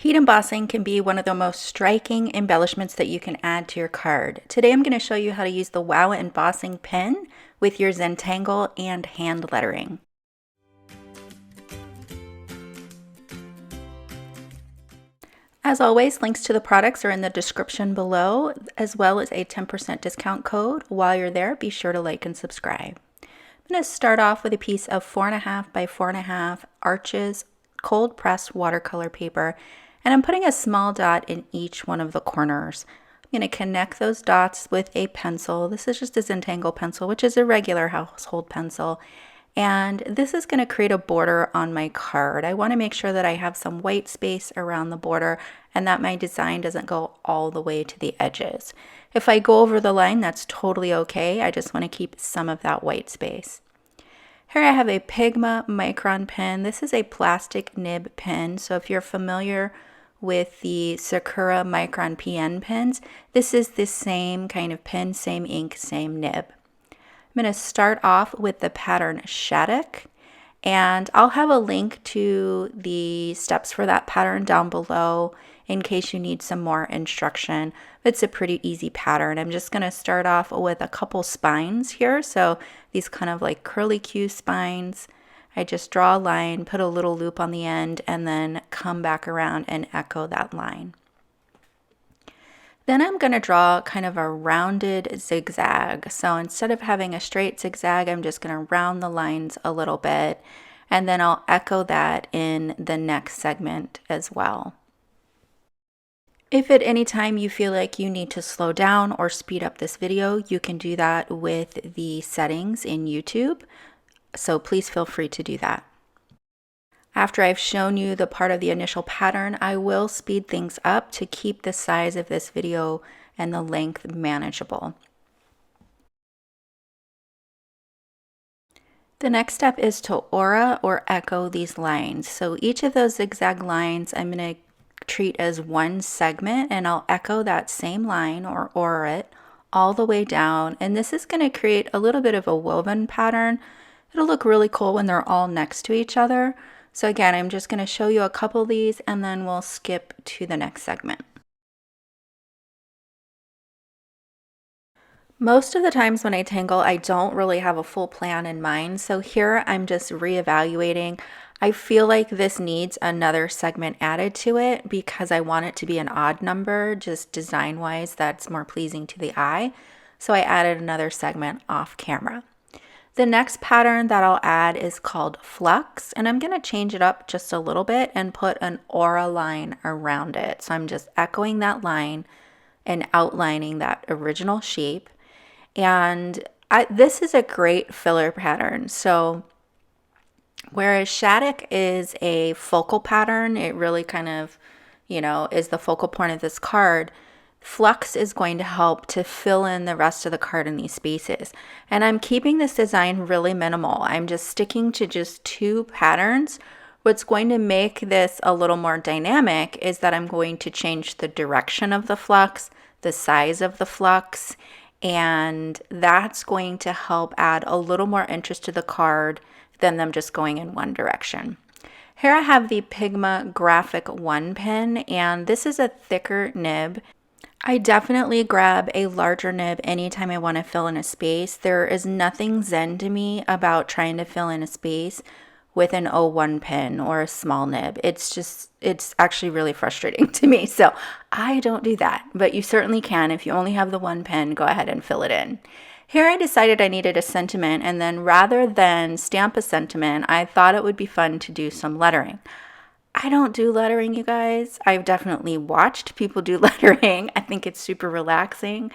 Heat embossing can be one of the most striking embellishments that you can add to your card. Today I'm going to show you how to use the Wow Embossing Pen with your Zentangle and hand lettering. As always, links to the products are in the description below, as well as a 10% discount code. While you're there, be sure to like and subscribe. I'm going to start off with a piece of 4.5 by 4.5 Arches cold pressed watercolor paper, and I'm putting a small dot in each one of the corners. I'm going to connect those dots with a pencil. This is just a Zentangle pencil, which is a regular household pencil. And this is going to create a border on my card. I want to make sure that I have some white space around the border and that my design doesn't go all the way to the edges. If I go over the line, that's totally okay. I just want to keep some of that white space. Here I have a Pigma Micron pen. This is a plastic nib pen. So if you're familiar with the Sakura Micron PN pens, this is the same kind of pen, same ink, same nib. I'm going to start off with the pattern Shattuck, and I'll have a link to the steps for that pattern down below in case you need some more instruction. It's a pretty easy pattern. I'm just going to start off with a couple spines here, so these kind of like curly-Q spines. I just draw a line, put a little loop on the end, and then come back around and echo that line. Then I'm going to draw kind of a rounded zigzag. So instead of having a straight zigzag, I'm just going to round the lines a little bit, and then I'll echo that in the next segment as well. If at any time you feel like you need to slow down or speed up this video, you can do that with the settings in YouTube. So please feel free to do that. After I've shown you the part of the initial pattern, I will speed things up to keep the size of this video and the length manageable. The next step is to aura or echo these lines. So each of those zigzag lines I'm going to treat as one segment, and I'll echo that same line or aura it all the way down. And this is going to create a little bit of a woven pattern. It'll look really cool when they're all next to each other. So again, I'm just going to show you a couple of these and then we'll skip to the next segment. Most of the times when I tangle, I don't really have a full plan in mind. So here I'm just reevaluating. I feel like this needs another segment added to it because I want it to be an odd number, just design-wise, that's more pleasing to the eye. So I added another segment off camera. The next pattern that I'll add is called Flux, and I'm going to change it up just a little bit and put an aura line around it. So I'm just echoing that line and outlining that original shape. And this is a great filler pattern. So whereas Shattuck is a focal pattern, it really kind of, is the focal point of this card. Flux is going to help to fill in the rest of the card in these spaces. And I'm keeping this design really minimal. I'm just sticking to just two patterns. What's going to make this a little more dynamic is that I'm going to change the direction of the flux, the size of the flux, and that's going to help add a little more interest to the card than them just going in one direction. Here I have the Pigma Graphic 1 pen, and this is a thicker nib. I definitely grab a larger nib anytime I want to fill in a space. There is nothing zen to me about trying to fill in a space with an 01 pen or a small nib. It's actually really frustrating to me. So I don't do that, but you certainly can. If you only have the one pen, go ahead and fill it in. Here I decided I needed a sentiment, and then rather than stamp a sentiment, I thought it would be fun to do some lettering. I don't do lettering, you guys. I've definitely watched people do lettering. I think it's super relaxing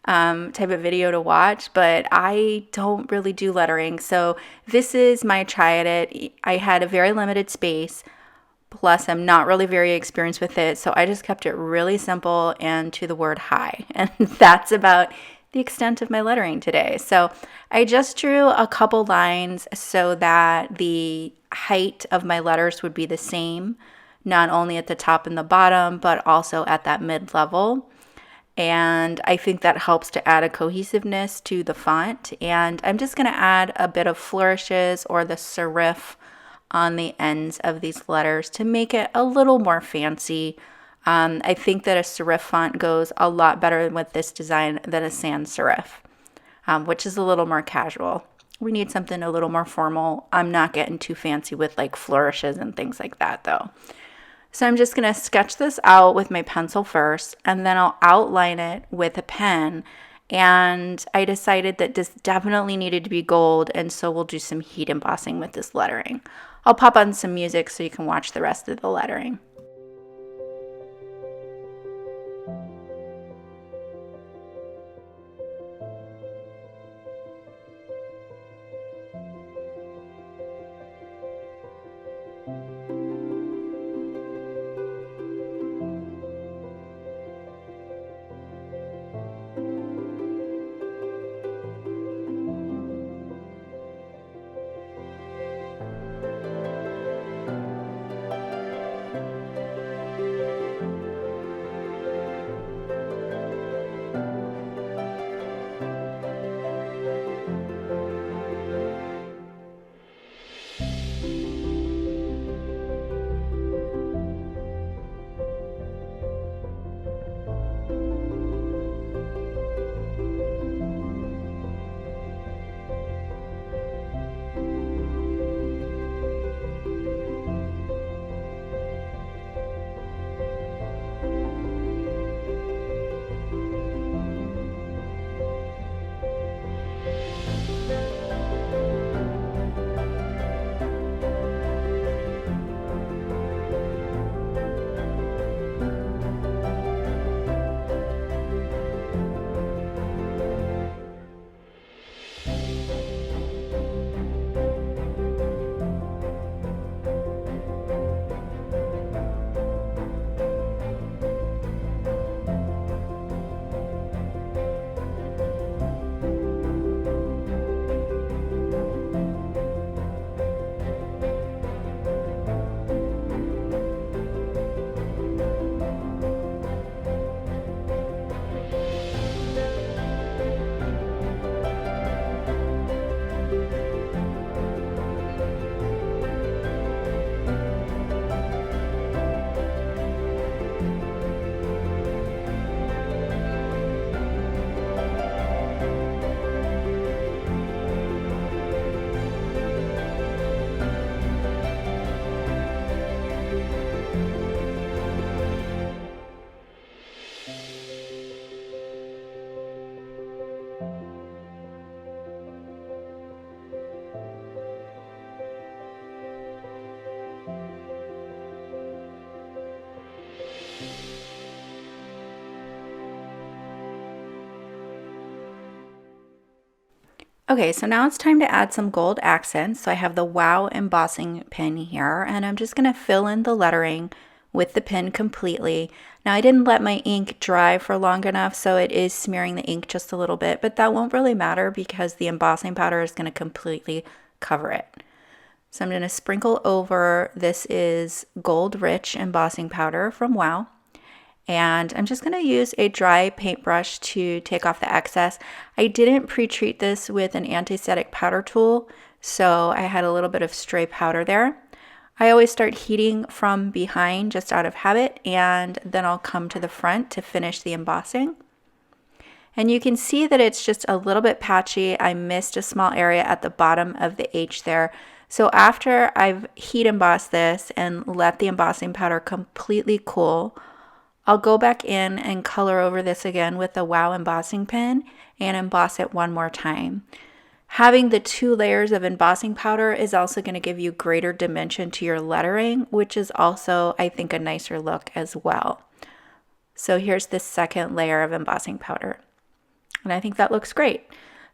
type of video to watch, but I don't really do lettering. So this is my try at it. I had a very limited space, plus I'm not really very experienced with it. So I just kept it really simple and to the word hi. And that's about the extent of my lettering today. So I just drew a couple lines so that the height of my letters would be the same, not only at the top and the bottom, but also at that mid-level. And I think that helps to add a cohesiveness to the font. And I'm just going to add a bit of flourishes or the serif on the ends of these letters to make it a little more fancy. I think that a serif font goes a lot better with this design than a sans serif, which is a little more casual. We need something a little more formal. I'm not getting too fancy with like flourishes and things like that though. So I'm just going to sketch this out with my pencil first, and then I'll outline it with a pen. And I decided that this definitely needed to be gold, and so we'll do some heat embossing with this lettering. I'll pop on some music so you can watch the rest of the lettering. Okay, so now it's time to add some gold accents. So I have the Wow embossing pen here, and I'm just going to fill in the lettering with the pen completely. Now I didn't let my ink dry for long enough, so it is smearing the ink just a little bit, but that won't really matter because the embossing powder is going to completely cover it. So I'm going to sprinkle over, this is Gold Rich embossing powder from Wow. And I'm just going to use a dry paintbrush to take off the excess. I didn't pre-treat this with an anti-static powder tool, so I had a little bit of stray powder there. I always start heating from behind just out of habit, and then I'll come to the front to finish the embossing. And you can see that it's just a little bit patchy. I missed a small area at the bottom of the H there. So after I've heat embossed this and let the embossing powder completely cool, I'll go back in and color over this again with the Wow embossing pen and emboss it one more time. Having the 2 layers of embossing powder is also going to give you greater dimension to your lettering, which is also, I think, a nicer look as well. So here's the second layer of embossing powder, and I think that looks great.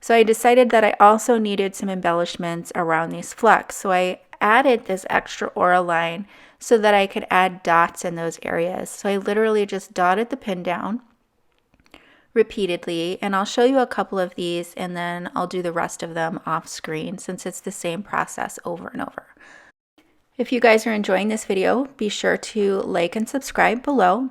So I decided that I also needed some embellishments around these flecks, so I added this extra aura line so that I could add dots in those areas. So I literally just dotted the pen down repeatedly, and I'll show you a couple of these and then I'll do the rest of them off screen since it's the same process over and over. If you guys are enjoying this video, be sure to like and subscribe below.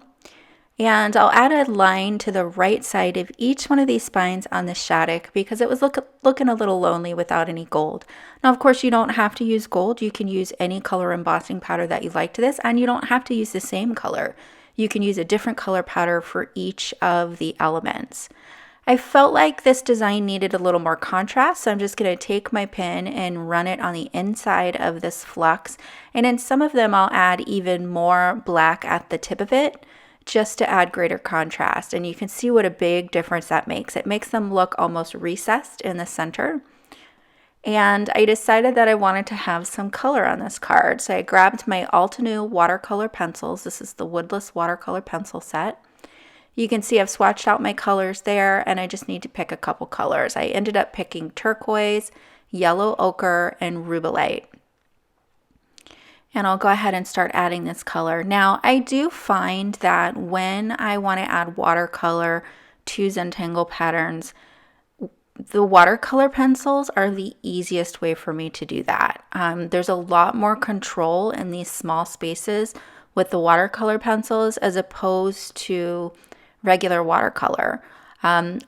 And I'll add a line to the right side of each one of these spines on the Shattuck because it was looking a little lonely without any gold. Now, of course, you don't have to use gold. You can use any color embossing powder that you like to this, and you don't have to use the same color. You can use a different color powder for each of the elements. I felt like this design needed a little more contrast, so I'm just going to take my pen and run it on the inside of this flux. And in some of them, I'll add even more black at the tip of it just to add greater contrast. And you can see what a big difference that makes. It makes them look almost recessed in the center. And I decided that I wanted to have some color on this card. So I grabbed my Altenew Watercolor Pencils. This is the Woodless Watercolor Pencil set. You can see I've swatched out my colors there, and I just need to pick a couple colors. I ended up picking turquoise, yellow ochre, and rubellite. And I'll go ahead and start adding this color. Now, I do find that when I want to add watercolor to Zentangle patterns, the watercolor pencils are the easiest way for me to do that. There's a lot more control in these small spaces with the watercolor pencils as opposed to regular watercolor.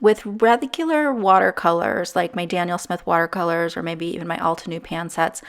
With regular watercolors, like my Daniel Smith watercolors or maybe even my Altenew pan sets,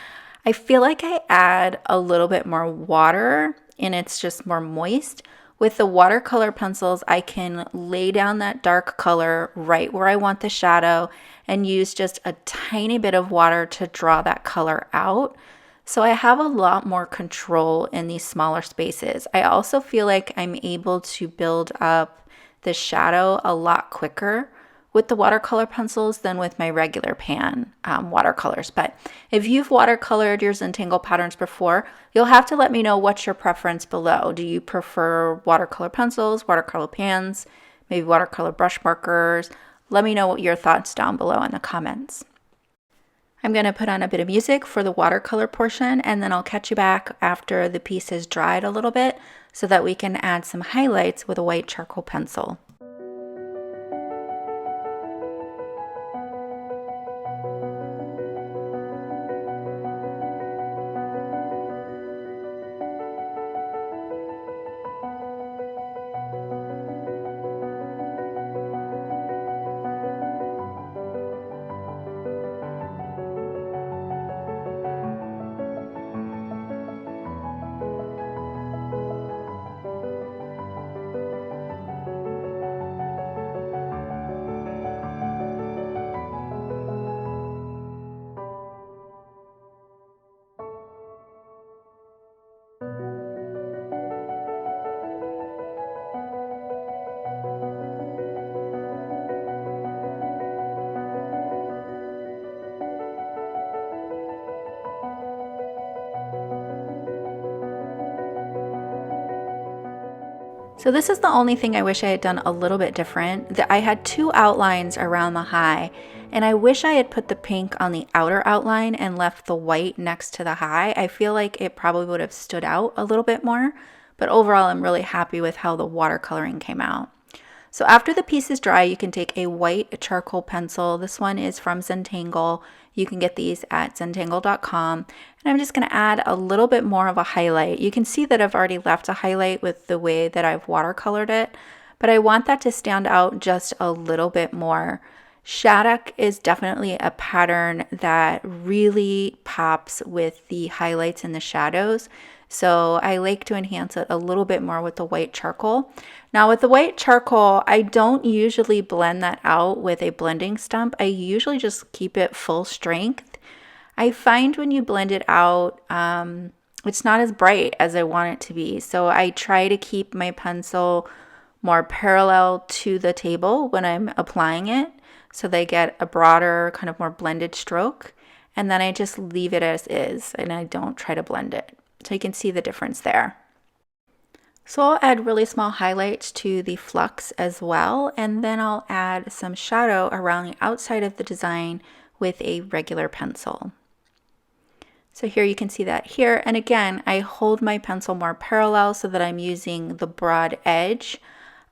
I feel like I add a little bit more water and it's just more moist. With the watercolor pencils, I can lay down that dark color right where I want the shadow and use just a tiny bit of water to draw that color out. So I have a lot more control in these smaller spaces. I also feel like I'm able to build up the shadow a lot quicker with the watercolor pencils than with my regular pan watercolors. But if you've watercolored your Zentangle patterns before, you'll have to let me know what's your preference below. Do you prefer watercolor pencils, watercolor pans, maybe watercolor brush markers? Let me know what your thoughts down below in the comments. I'm going to put on a bit of music for the watercolor portion, and then I'll catch you back after the piece has dried a little bit so that we can add some highlights with a white charcoal pencil. So this is the only thing I wish I had done a little bit different. I had two outlines around the high, and I wish I had put the pink on the outer outline and left the white next to the high. I feel like it probably would have stood out a little bit more, but overall I'm really happy with how the watercoloring came out. So after the piece is dry, you can take a white charcoal pencil. This one is from Zentangle. You can get these at zentangle.com. And I'm just going to add a little bit more of a highlight. You can see that I've already left a highlight with the way that I've watercolored it, but I want that to stand out just a little bit more. Shattuck is definitely a pattern that really pops with the highlights and the shadows. So I like to enhance it a little bit more with the white charcoal. Now with the white charcoal, I don't usually blend that out with a blending stump. I usually just keep it full strength. I find when you blend it out, it's not as bright as I want it to be. So I try to keep my pencil more parallel to the table when I'm applying it, so they get a broader, kind of more blended stroke. And then I just leave it as is and I don't try to blend it. So you can see the difference there. So I'll add really small highlights to the flux as well, and then I'll add some shadow around the outside of the design with a regular pencil. So here you can see that here, and again, I hold my pencil more parallel so that I'm using the broad edge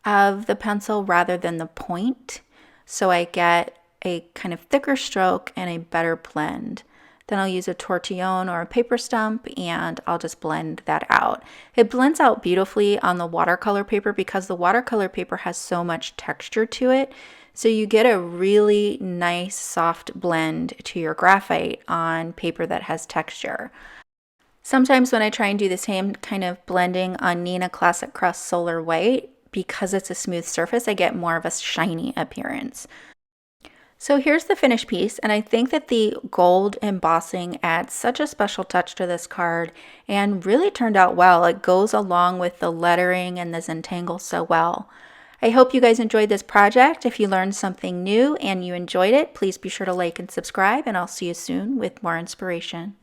of the pencil rather than the point, so I get a kind of thicker stroke and a better blend. Then I'll use a tortillon or a paper stump and I'll just blend that out. It blends out beautifully on the watercolor paper because the watercolor paper has so much texture to it. So you get a really nice soft blend to your graphite on paper that has texture. Sometimes when I try and do the same kind of blending on Neenah Classic Crust Solar White, because it's a smooth surface, I get more of a shiny appearance. So here's the finished piece, and I think that the gold embossing adds such a special touch to this card and really turned out well. It goes along with the lettering and the Zentangle so well. I hope you guys enjoyed this project. If you learned something new and you enjoyed it, please be sure to like and subscribe, and I'll see you soon with more inspiration.